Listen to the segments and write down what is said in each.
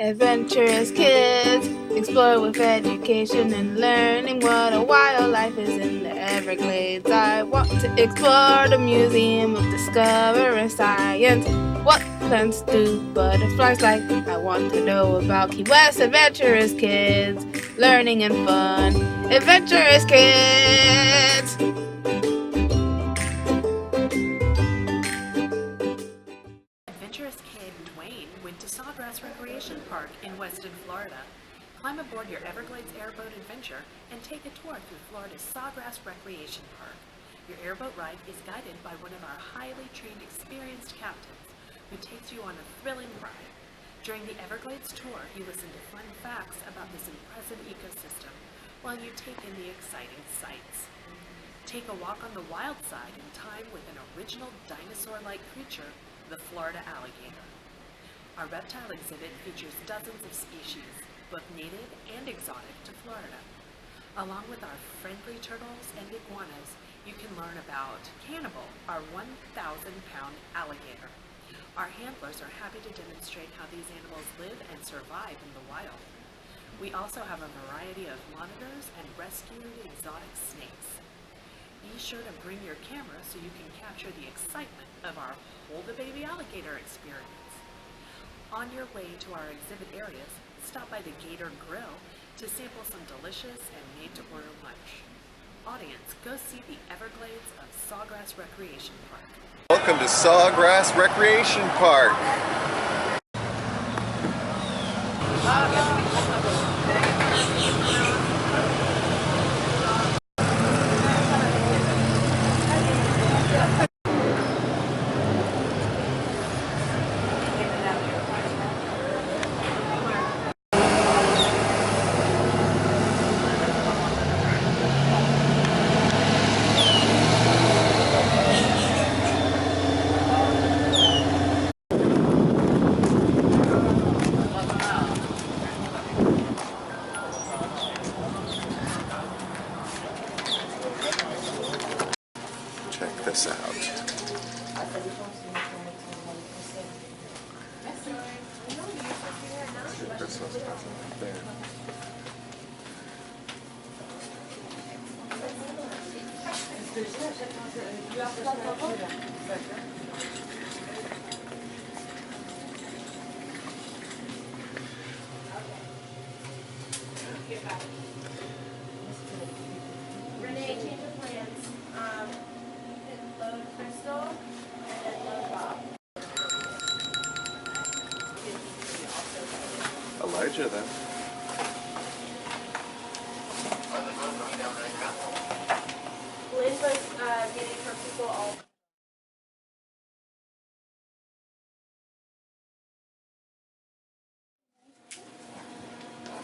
Adventurous kids explore with education and learning what a wildlife is in the Everglades. I want to explore the Museum of Discovering Science. What plants do butterflies like? I want to know about Key West. Adventurous kids, learning and fun. Adventurous kids! Adventurous Kid Duane went to Sawgrass Recreation Park in Weston, Florida. Climb aboard your Everglades airboat adventure and take a tour through Florida's Sawgrass Recreation Park. Your airboat ride is guided by one of our highly trained, experienced captains who takes you on a thrilling ride. During the Everglades tour, you listen to fun facts about this impressive ecosystem while you take in the exciting sights. Take a walk on the wild side in time with an original dinosaur-like creature, the Florida alligator. Our reptile exhibit features dozens of species, both native and exotic to Florida. Along with our friendly turtles and iguanas, you can learn about Cannibal, our 1,000-pound alligator. Our handlers are happy to demonstrate how these animals live and survive in the wild. We also have a variety of monitors and rescued exotic snakes. Be sure to bring your camera so you can capture the excitement of our Hold the Baby Alligator experience. On your way to our exhibit areas, stop by the Gator Grill to sample some delicious and made-to-order lunch. Audience, go see the Everglades of Sawgrass Recreation Park. Welcome to Sawgrass Recreation Park. Check this out. Renee, change of plans. Load Crystal and then load Bob. Elijah then. Liz was getting her people all.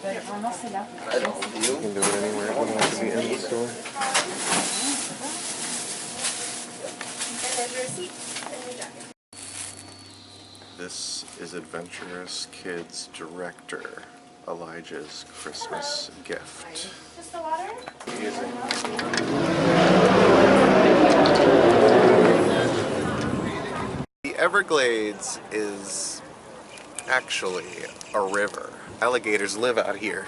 I don't know. You can do it anywhere. It doesn't have to be in the store. And there's your receipt and your jacket. This is Adventurous Kid's director, Elijah's Christmas gift. Just the water? The Everglades is actually a river. Alligators live out here.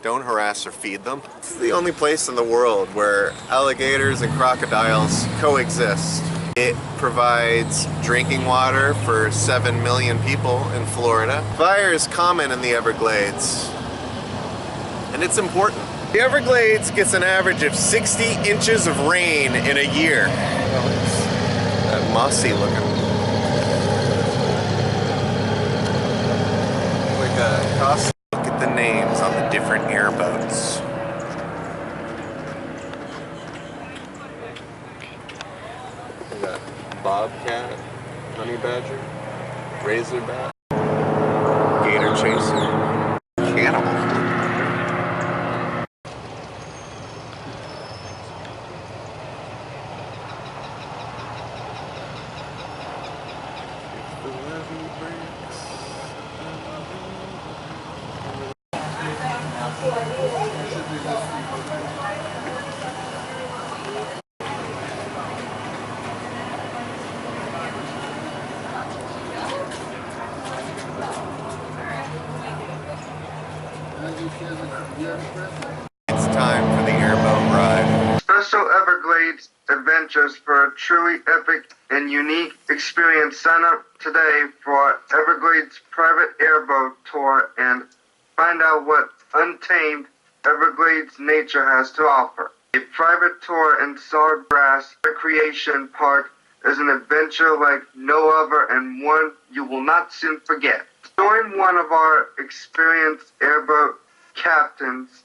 Don't harass or feed them. It's the only place in the world where alligators and crocodiles coexist. It provides drinking water for 7 million people in Florida. Fire is common in the Everglades, and it's important. The Everglades gets an average of 60 inches of rain in a year. Well, it's that mossy looking. Like a costume. Look at the names on the different airboats. We got bobcat, honey badger, razorback, gator chaser, cannibal. If the levee breaks, It's time for the airboat ride. Special Everglades adventures for a truly epic and unique experience. Sign up today for Everglades private airboat tour and find out what untamed Everglades nature has to offer. A private tour in Sawgrass Recreation Park is an adventure like no other and one you will not soon forget. Join one of our experienced airboat captains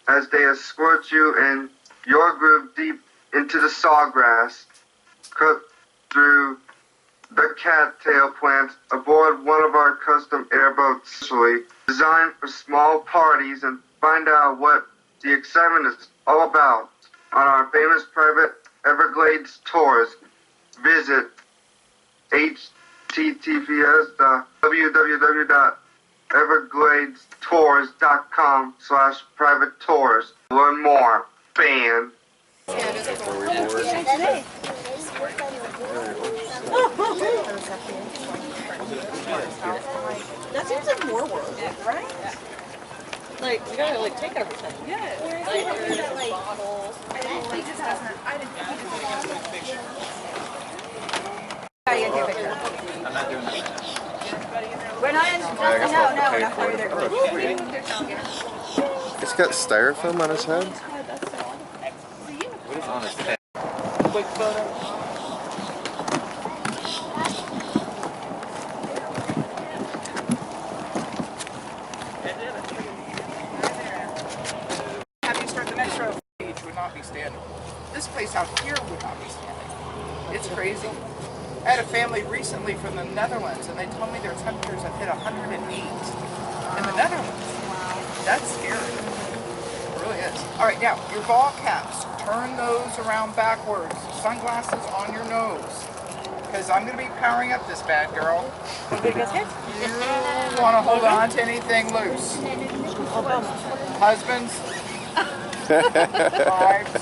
as they escort you and your group deep into the sawgrass, cut through the cattail plants aboard one of our custom airboats, specially designed for small parties, and find out what the excitement is all about on our famous private Everglades tours. Visit https://www.evergladestours.com/private tours. Learn more. Fan. That seems like more work, right? Like, you gotta like take everything. Yeah. Bottles. He just doesn't. I didn't think he just didn't take a picture. I'm not doing that. We're not in. No, we're not over there. It's got styrofoam on his head. What is on his head? Quick photo. Have you start the next row? Each would not be standing. This place out here would not be standing. It's crazy. I had a family recently from the Netherlands, and they told me their temperatures have hit 108 in the Netherlands. That's scary. It really is. All right, now, your ball caps, turn those around backwards. Sunglasses on your nose, because I'm going to be powering up this bad girl. You want to hold on to anything loose. Husbands, wives.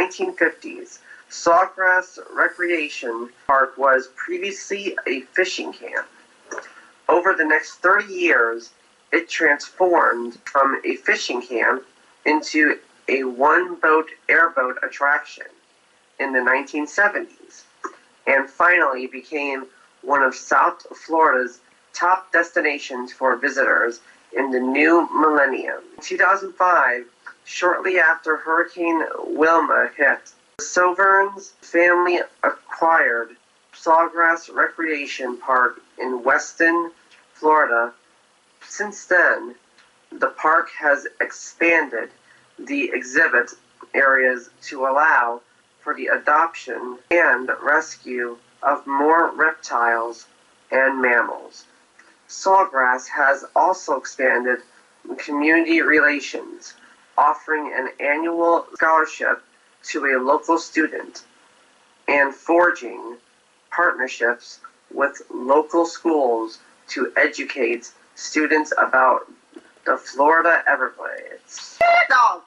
1950s, Sawgrass Recreation Park was previously a fishing camp. Over the next 30 years, it transformed from a fishing camp into a one-boat airboat attraction in the 1970s, and finally became one of South Florida's top destinations for visitors in the new millennium. In 2005, shortly after Hurricane Wilma hit, the Soverns family acquired Sawgrass Recreation Park in Weston, Florida. Since then, the park has expanded the exhibit areas to allow for the adoption and rescue of more reptiles and mammals. Sawgrass has also expanded community relations, offering an annual scholarship to a local student and forging partnerships with local schools to educate students about the Florida Everglades. Dog.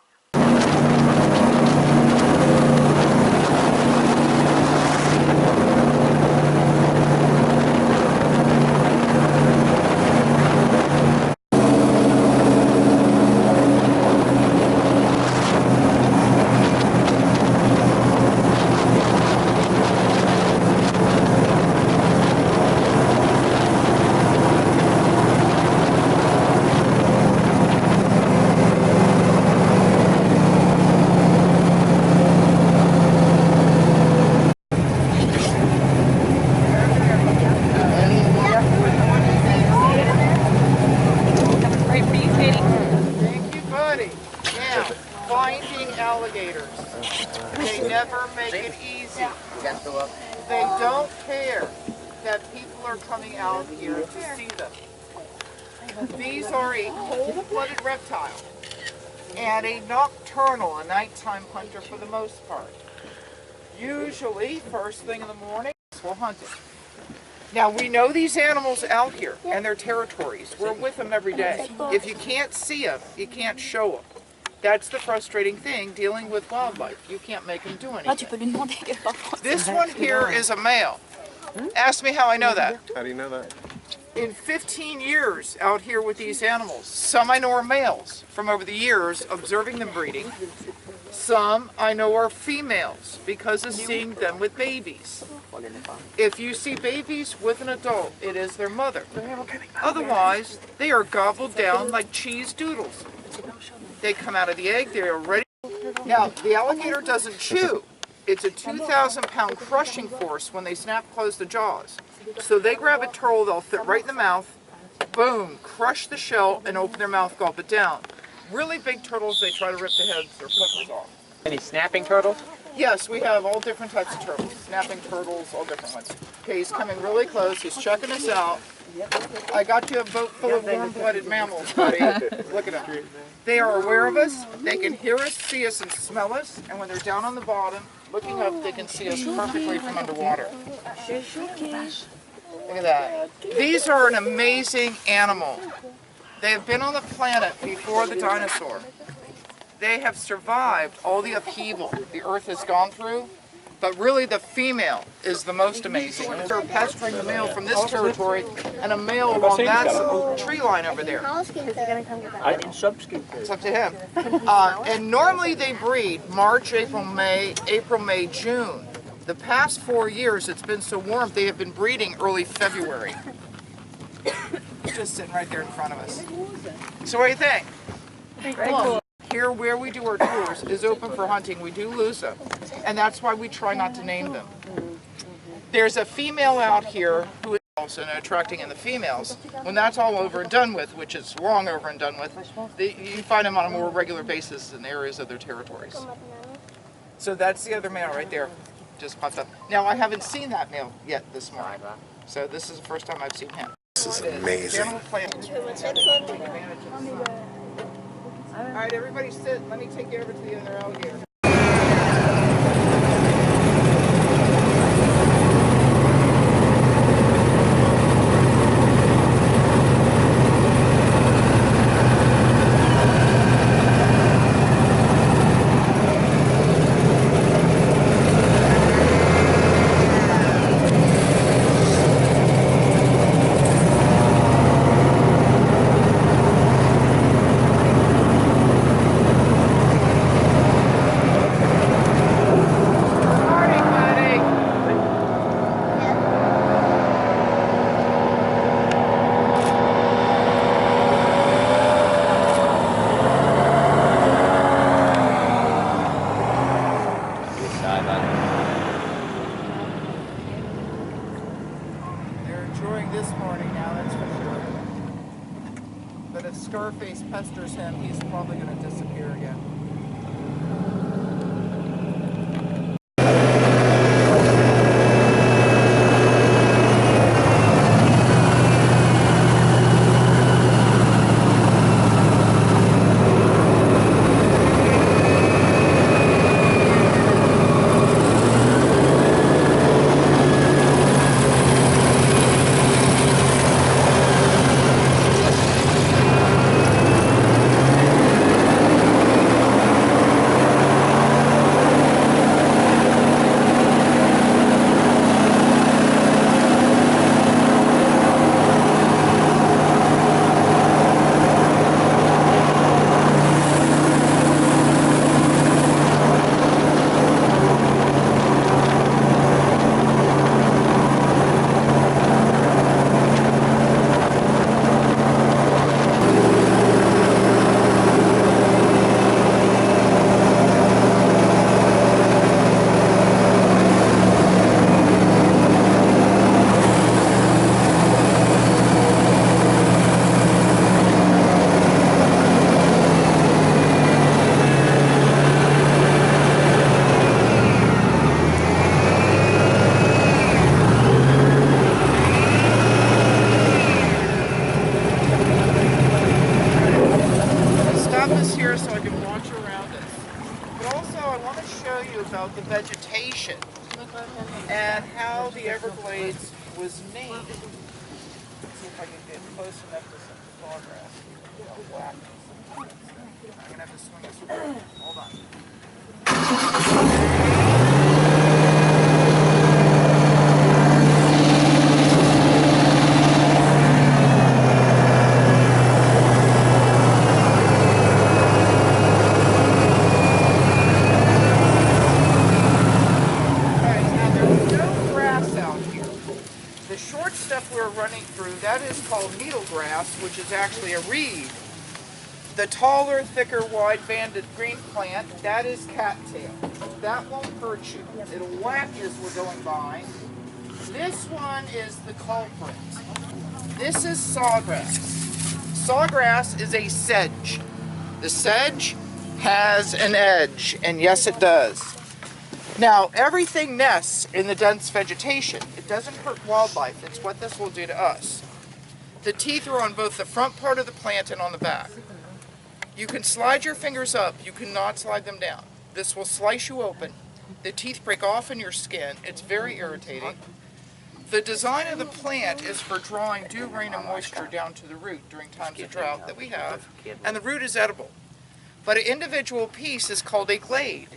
Thank you, buddy. Now, finding alligators. They never make it easy. They don't care that people are coming out here to see them. These are a cold-blooded reptile and a nocturnal, a nighttime hunter for the most part. Usually, first thing in the morning, we'll hunt it. Now, we know these animals out here and their territories. We're with them every day. If you can't see them, you can't show them. That's the frustrating thing dealing with wildlife. You can't make them do anything. This one here is a male. Ask me how I know that. How do you know that? In 15 years out here with these animals, some I know are males from over the years observing them breeding. Some I know are females because of seeing them with babies. If you see babies with an adult, it is their mother. Otherwise, they are gobbled down like cheese doodles. They come out of the egg, they are ready. Now, the alligator doesn't chew. It's a 2,000-pound crushing force when they snap close the jaws. So they grab a turtle, they'll fit right in the mouth, boom, crush the shell, and open their mouth, gulp it down. Really big turtles, they try to rip the heads or flippers off. Any snapping turtles? Yes, we have all different types of turtles. Snapping turtles, all different ones. Okay, he's coming really close. He's checking us out. I got you a boat full of warm-blooded mammals, buddy. Look at them. They are aware of us. They can hear us, see us, and smell us. And when they're down on the bottom, looking up, they can see us perfectly from underwater. Look at that. These are an amazing animal. They have been on the planet before the dinosaur. They have survived all the upheaval the Earth has gone through, but really the female is the most amazing. They're pasturing the male from this territory and a male along that tree line over there. It's up to him. And normally they breed March, April, May, June. The past 4 years it's been so warm they have been breeding early February. Just sitting right there in front of us. So what do you think? Cool. Here where we do our tours is open for hunting. We do lose them. And that's why we try not to name them. There's a female out here who is also attracting in the females. When that's all over and done with, which is long over and done with, you find them on a more regular basis in areas of their territories. So that's the other male right there. Just popped up. Now I haven't seen that male yet this morning. So this is the first time I've seen him. This is amazing. All right, everybody sit. Let me take you over to the other alligator. learning now, that's for sure. But if Scarface pesters him, he's probably going to disappear again. So I can watch around us. But also I want to show you about the vegetation and how the Everglades was made. Let's see if I can get close enough to some sawgrass. I'm going to have to swing this around. Hold on. Running through, that is called needle grass, which is actually a reed. The taller, thicker, wide-banded green plant, that is cattail. That won't hurt you. It'll whack you as we're going by. This one is the culprit. This is sawgrass. Sawgrass is a sedge. The sedge has an edge, and yes, it does. Now, everything nests in the dense vegetation. It doesn't hurt wildlife. It's what this will do to us. The teeth are on both the front part of the plant and on the back. You can slide your fingers up. You cannot slide them down. This will slice you open. The teeth break off in your skin. It's very irritating. The design of the plant is for drawing dew, rain, and moisture down to the root during times of drought that we have. And the root is edible. But an individual piece is called a glade.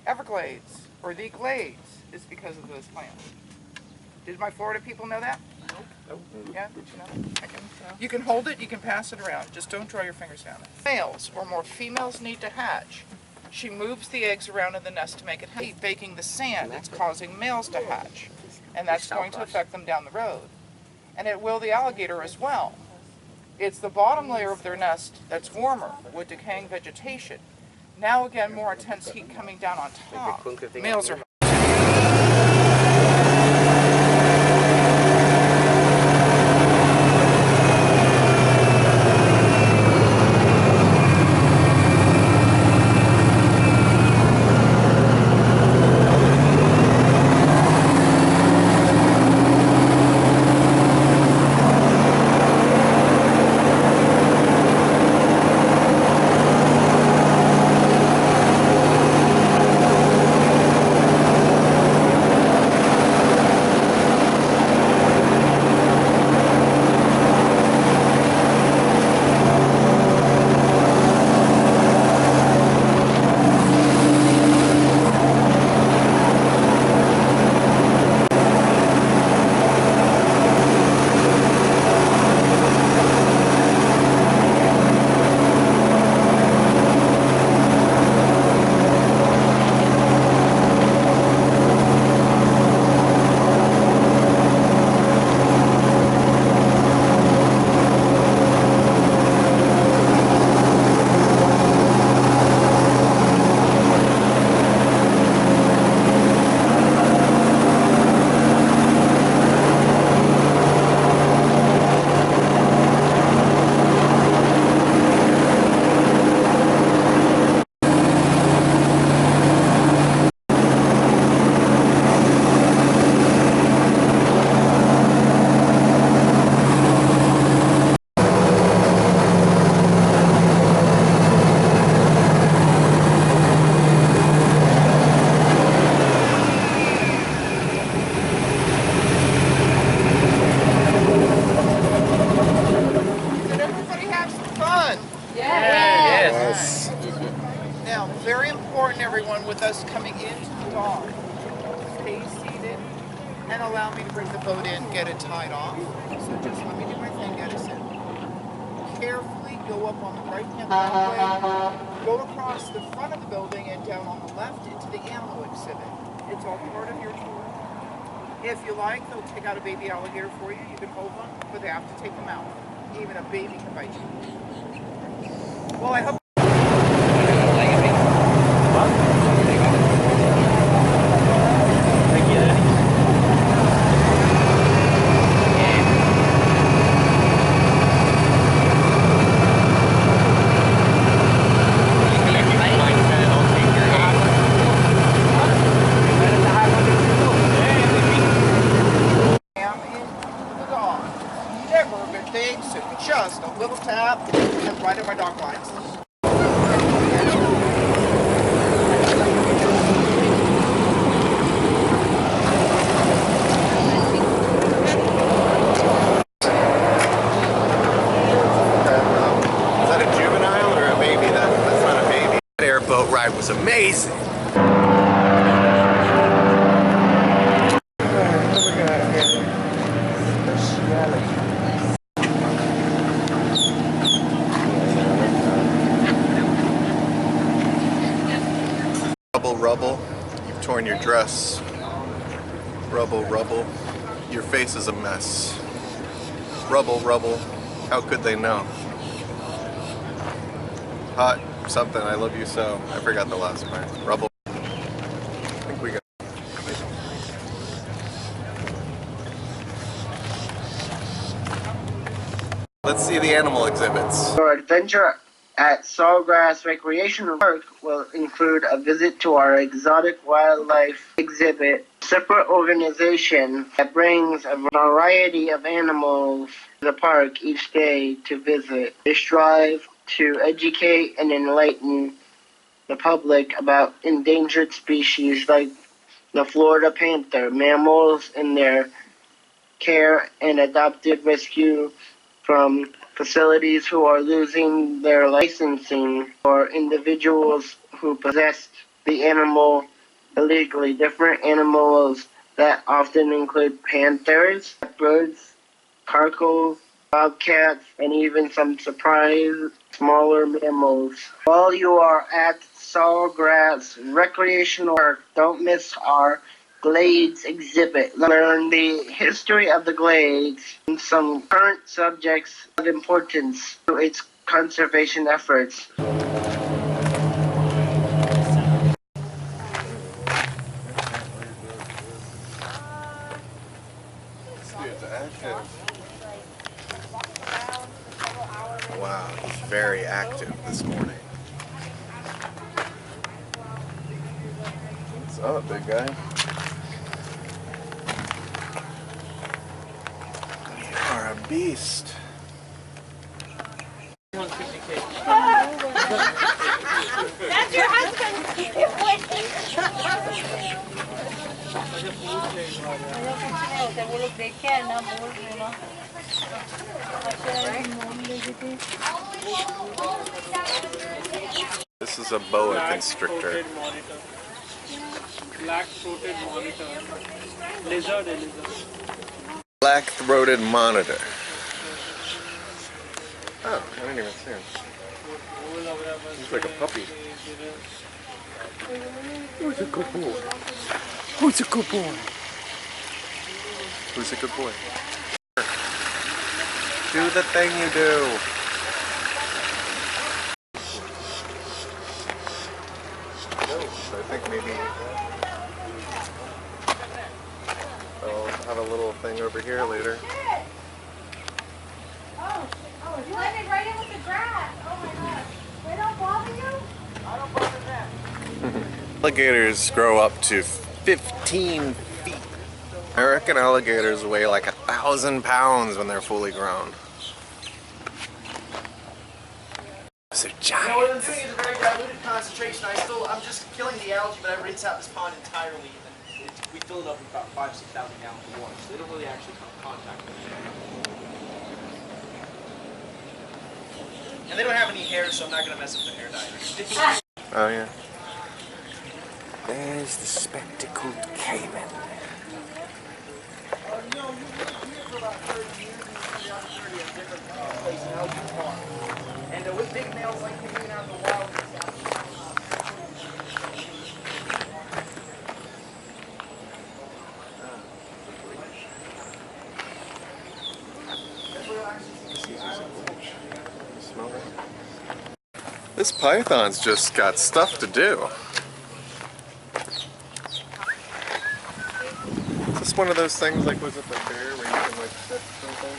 Everglades, or the Glades, is because of those plants. Did my Florida people know that? Nope. Yeah, did you know that? Okay. You can hold it, you can pass it around. Just don't draw your fingers down it. Males, or more females, need to hatch. She moves the eggs around in the nest to make it hatch. Baking the sand, it's causing males to hatch. And that's going to affect them down the road. And it will the alligator as well. It's the bottom layer of their nest that's warmer with decaying vegetation. Now again, more intense heat coming down on top. Males are with us coming into the dock. Stay seated and allow me to bring the boat in, get it tied off. So just let me do my thing, Edison. Carefully go up on the right-hand walkway, go across the front of the building and down on the left into the animal exhibit. It's all part of your tour. If you like, they'll take out a baby alligator for you. You can hold them, but they have to take them out. Even a baby can bite you. Well, I hope. Just a little tap and right at my dock lines. Is that a juvenile or a baby? That's not a baby. That airboat ride was amazing. Rubble, you've torn your dress. Rubble, rubble, your face is a mess. Rubble, rubble, how could they know? Hot something, I love you so. I forgot the last part. Rubble. I think we got. Let's see the animal exhibits. Your adventure at Sawgrass Recreation Park will include a visit to our exotic wildlife exhibit, a separate organization that brings a variety of animals to the park each day to visit. They strive to educate and enlighten the public about endangered species like the Florida panther, mammals in their care and adopted rescue from facilities who are losing their licensing, or individuals who possess the animal illegally. Different animals that often include panthers, birds, caracals, bobcats, and even some surprise smaller mammals. While you are at Sawgrass Recreational Park, don't miss our Glades exhibit. Learn the history of the Glades and some current subjects of importance to its conservation efforts. Wow, he's very active this morning. What's up, big guy? You are a beast. That's your husband. This is a boa constrictor. Black-throated monitor. Lizard. Black-throated monitor. Oh, I didn't even see him. He's like a puppy. Who's a good boy? Who's a good boy? Who's a good boy? Do the thing you do. So I think maybe I'll have a little thing over here later. Oh, you landed right in with the grass. Oh my gosh. They don't bother you? I don't bother them. Alligators grow up to 15 feet. I reckon alligators weigh like 1,000 pounds when they're fully grown. Those are giants. You know, what I'm doing is a very diluted concentration. I'm just killing the algae, but I rinse out this pond entirely. And we fill it up with about 5,000 to 6,000 gallons of water, so they don't really actually come in contact with it. And they don't have any hair, so I'm not going to mess up their hair dye. Oh yeah. There's the spectacled caiman. And with big nails like hanging out in the wild. This python's just got stuff to do. Is this one of those things like was it the fair where you can like sit something?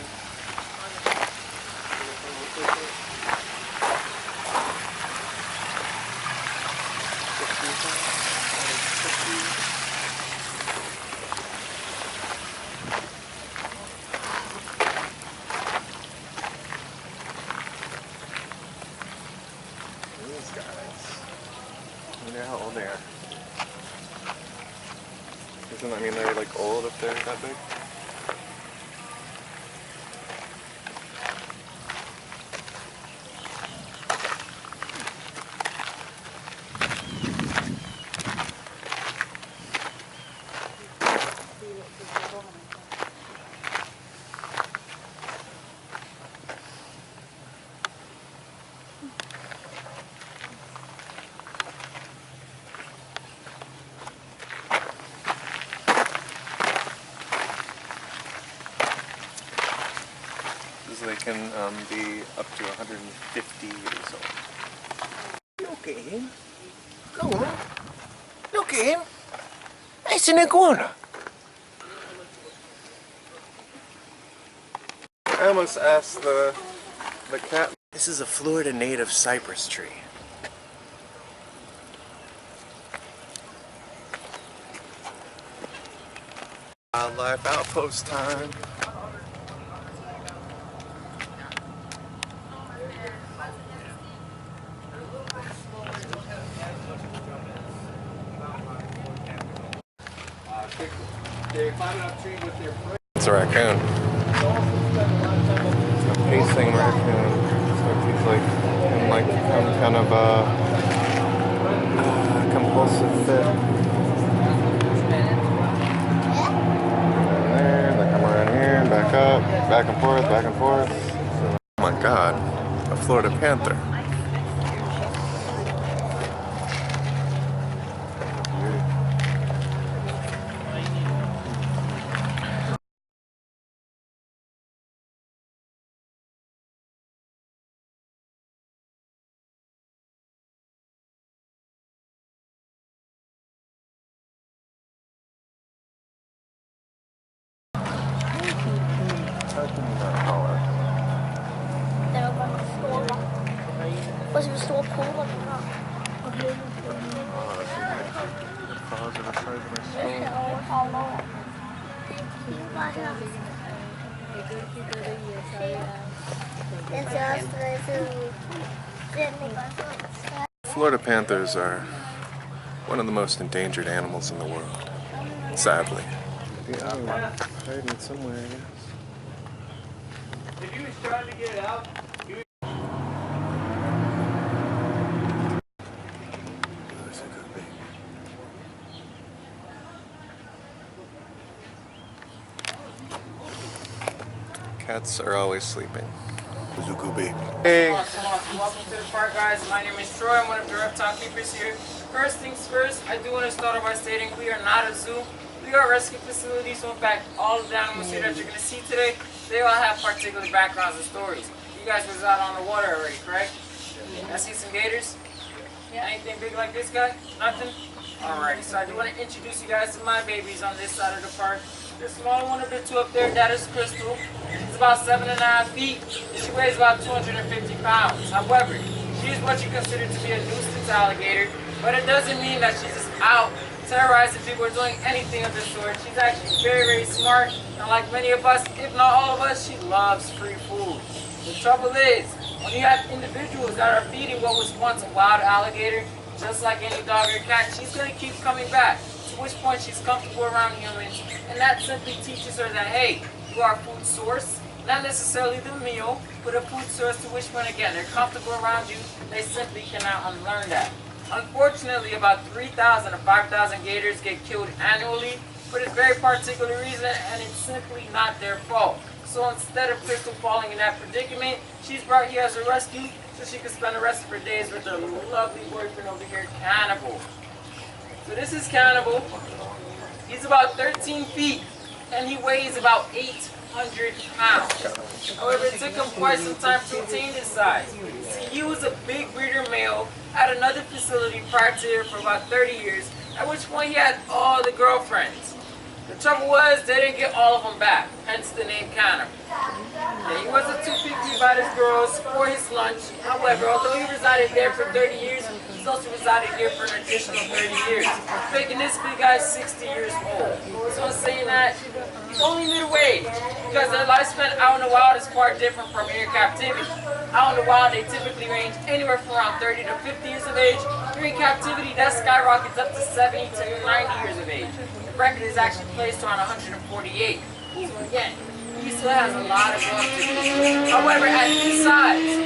These guys. I wonder how old they are. Doesn't that mean they're like old if they're that big? They can be up to 150 years old. Look at him. Go on. Look at him. That's an iguana. I almost asked the cat. This is a Florida native cypress tree. Wildlife outpost time. It's a raccoon. A pacing raccoon. So he's like in like some kind of compulsive fit. There, they come around here, back up, back and forth, back and forth. Oh my god, a Florida panther. Was it a store pool or not? Florida panthers are one of the most endangered animals in the world, sadly. Yeah, hiding somewhere, I guess. If you was trying to get it out, you Cats are always sleeping. Hey. Welcome to the park, guys. My name is Troy. I'm one of the reptile keepers here. First things first, I do want to start off by stating we are not a zoo. We are a rescue facility, so in fact, all of the animals here that you're going to see today, they all have particular backgrounds and stories. You guys was out on the water already, correct? I see some gators. Anything big like this guy? Nothing? Alrighty, so I do want to introduce you guys to my babies on this side of the park. The smaller one of the two up there, that is Crystal. She's about 7.5 feet. She weighs about 250 pounds. However, she is what you consider to be a nuisance alligator, but it doesn't mean that she's just out terrorizing people or doing anything of the sort. She's actually very, very smart, and like many of us, if not all of us, she loves free food. The trouble is, when you have individuals that are feeding what was once a wild alligator, just like any dog or cat, she's going to keep coming back, to which point she's comfortable around humans, and that simply teaches her that, hey, you are a food source, not necessarily the meal, but a food source to which, when again, they're comfortable around you, they simply cannot unlearn that. Unfortunately, about 3,000 to 5,000 gators get killed annually for this very particular reason, and it's simply not their fault. So instead of Crystal falling in that predicament, she's brought here as a rescue so she can spend the rest of her days with her lovely boyfriend over here, Cannibal. So this is Cannibal. He's about 13 feet, and he weighs about 800 pounds. However, it took him quite some time to attain this size. See, he was a big breeder male at another facility prior to here for about 30 years, at which point he had all the girlfriends. The trouble was, they didn't get all of them back, hence the name Cannibal. Yeah, he wasn't too picky about his girls for his lunch. However, although he resided there for 30 years, he's also resided here for an additional 30 years, making this big guy 60 years old. So I'm saying that he's only middle-aged, because their lifespan out in the wild is quite different from here in captivity. Out in the wild, they typically range anywhere from around 30 to 50 years of age. Here in captivity, that skyrockets up to 70 to 90 years of age. The record is actually placed around 148. So again, he still has a lot of work to do. However, at his size,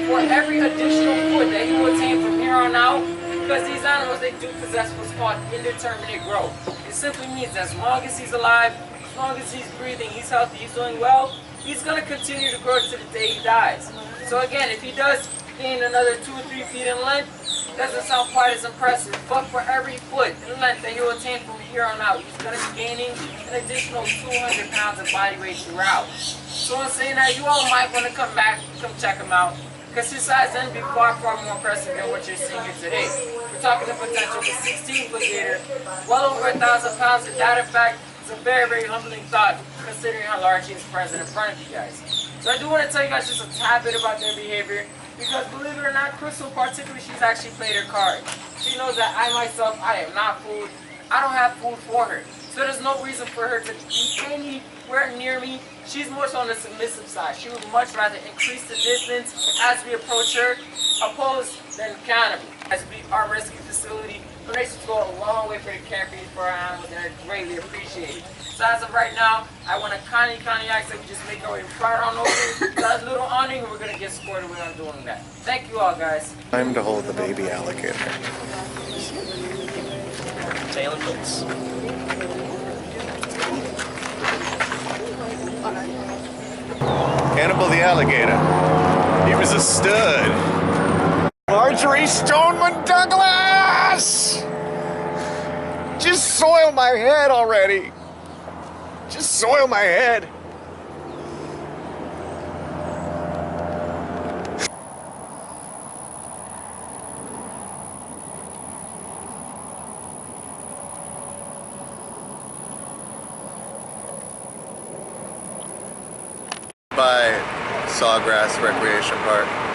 for every additional foot that he will attain from here on out, because these animals, they do possess what's called indeterminate growth. It simply means as long as he's alive, as long as he's breathing, he's healthy, he's doing well, he's going to continue to grow to the day he dies. So again, if he does gain another 2 or 3 feet in length, doesn't sound quite as impressive, but for every foot in length that he'll attain from here on out, he's going to be gaining an additional 200 pounds of body weight throughout. So I'm saying that you all might want to come back, come check him out, because his size then be far, far more impressive than what you're seeing here today. We're talking the potential of a 16-foot gator, well over 1,000 pounds, and that in fact is a very, very humbling thought, considering how large he is present in front of you guys. So I do want to tell you guys just a tad bit about their behavior, because believe it or not, Crystal particularly, she's actually played her card. She knows that I myself, I am not food. I don't have food for her. So there's no reason for her to be anywhere near me. She's more so on the submissive side. She would much rather increase the distance as we approach her, opposed than Cannibal. As we our rescue facility, donations go a long way for the care feed for our animals, and they're greatly appreciated. So as of right now, I want to kindly ask that we just make our way right on over to that little awning, and we're going to get squared away on doing that. Thank you all, guys. Time to hold the baby alligator. Tail and hooks. Cannibal the alligator. He was a stud. Marjorie Stoneman Douglas! Just soil my head already. Just soil my head. By Sawgrass Recreation Park.